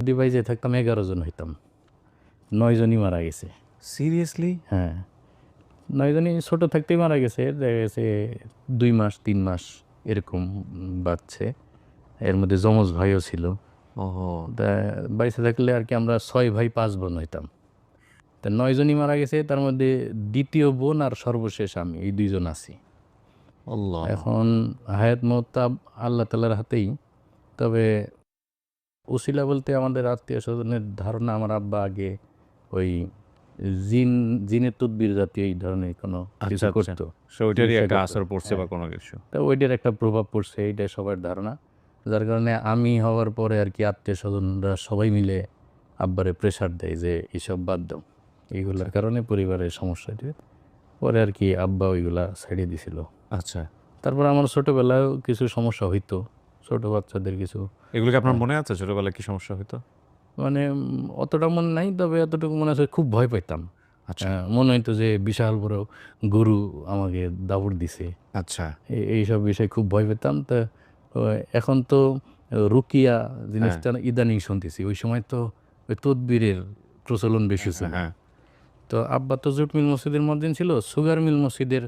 ডিভাইসে থাকতাম 11 জন হইতাম, 9 জনই মারা গেছে। সিরিয়াসলি? হ্যাঁ, 9 জনই ছোটো থাকতেই মারা গেছে। দেখা গেছে 2 মাস 3 মাস এরকম বাঁচছে। এর মধ্যে যমজ ভাইও ছিল। ওহো, তা বাইসে থাকলে আর কি আমরা 6 ভাই 5 বোন হইতাম। তা 9 জনই মারা গেছে, তার মধ্যে দ্বিতীয় বোন আর সর্বশেষ আমি, এই 2 জন আছি। আল্লাহ। এখন হায়াত মওত আল্লাহ তাআলার হাতেই। তবে উসিলা বলতে আমাদের আত্মীয় স্বজনের ধারণা আমার আব্বা আগে ওই জিনের তদবির জাতীয় এই ধরনের কোনো কিছু করতো। ওইটারই চিকিৎসা একটা করতো। আসর পড়ছে বা হ্যাঁ, কোনো কিছু। তা ওইটার একটা প্রভাব পড়ছে, এইটাই সবার ধারণা। যার কারণে আমি হওয়ার পরে আর কি আত্মীয় স্বজনরা সবাই মিলে আব্বারে প্রেশার দেয় যে এইসব বাদ দাও। এইগুলোর কারণে পরিবারের সমস্যা দিয়ে পরে আর কি আব্বা ওইগুলা ছেড়ে দিছিল। আচ্ছা, তারপর আমার ছোটোবেলায়ও কিছু সমস্যা হইতো, ছোটো বাচ্চাদের কিছু, এগুলো কি আপনার মনে আছে ছোটবেলায় কি সমস্যা হতো? মানে অতটা মনে নাই, তবে এতটুকু মনে আছে খুব ভয় পাইতাম। আচ্ছা মনে হইতো যে বিশাল বড় গরু আমাকে দাবড় দিছে, আচ্ছা, এইসব বিষয়ে খুব ভয় পেতাম। তা এখন তো রুকিয়া হ্যাঁ জিনিসটা ইদানিং শুনতেছি, ওই সময় তো ওই তদবিরের প্রচলন বেশি হ্যাঁ ছিল। হ্যাঁ, তো আব্বা তো জুট মিল মসজিদের মসজিদ ছিল, সুগার মিল মসজিদের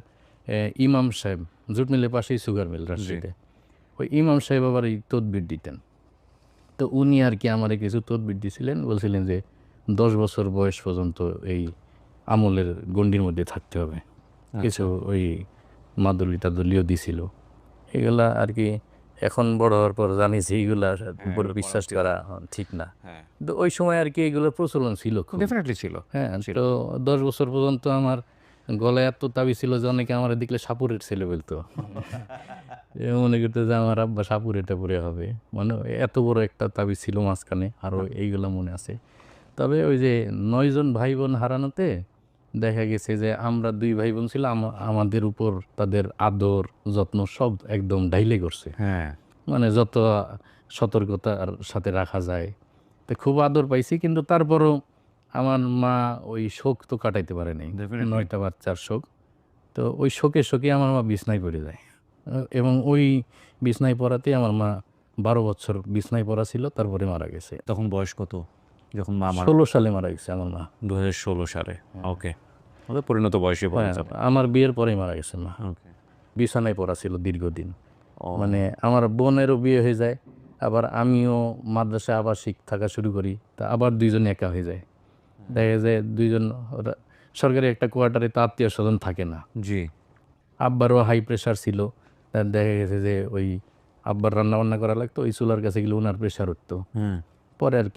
ইমাম সাহেব, জুট মিলের পাশেই সুগার মিল জি, রাজশাহীতে, ওই ইমাম সাহেব আবার এই তদবির দিতেন। তো উনি আর কি আমার কিছু তদবির দিছিলেন, বলছিলেন যে 10 বছর বয়স পর্যন্ত এই আমলের গণ্ডির মধ্যে থাকতে হবে। কিছু ওই মাদুলি টাদুলিও দিছিল, এগুলা আর কি এখন বড় হওয়ার পর জানিছি এগুলা উপর এগুলো করা বিশ্বাস উচিত করা না। ঠিক না। হ্যাঁ, তো ওই সময় আর কি এগুলোর প্রচলন ছিল খুব। ডেফিনেটলি ছিল। হ্যাঁ, তো 10 বছর পর্যন্ত আমার গলায় এত তাবিজ ছিল যে অনেকে আমার দেখলে সাপুরের ছেলে বলতো। মনে করতো যে আমার আব্বা সাপুরে টাপুরে হবে, মানে এত বড় একটা তাবিজ ছিল মাঝখানে, আরও এইগুলো মনে আছে। তবে ওই যে 9 জন ভাই বোন হারানোতে দেখা গেছে যে আমরা 2 ভাই বোন ছিলাম, আমাদের উপর তাদের আদর যত্ন সব একদম ঢাইলে করছে। হ্যাঁ, মানে যত সতর্কতার সাথে রাখা যায়, তো খুব আদর পাইছি। কিন্তু তারপরও আমার মা ওই শোক তো কাটাইতে পারে নাই, ডেফিনেটলি। 9টা বাচ্চার শোক। তো ওই শোকে আমার মা বিছনায় পড়ে যায়। এবং ওই বিছনায় পড়াতেই আমার মা 12 বছর বিছনায় পড়া ছিল, তারপরে মারা গেছে। তখন বয়স কত যখন মা আমার? 16 সালে মারা গেছে আমার মা। 2016 সালে। ওকে, আমাদের পরিণত বয়সে বলা হ্যাঁ, যাবে। আমার বিয়ের পরেই মারা গেছে মা। ওকে, বিছানায় পড়া ছিল দীর্ঘদিন। ও মানে আমার বোনেরও বিয়ে হয়ে যায়, আবার আমিও মাদ্রাসায় আবাসিক থাকা শুরু করি, তা আবার 2 জন একা হয়ে যায়। দেখা যায় 2 জন সরকারি একটা কোয়ার্টারে তো আত্মীয় স্বজন থাকে না। জি, আব্বারও হাই প্রেশার ছিল, তার দেখা গেছে যে ওই আব্বার রান্না বান্না করা লাগতো, ওই চুলার কাছে গেলে ওনার প্রেশার উঠতো। হুম, পরে আর কি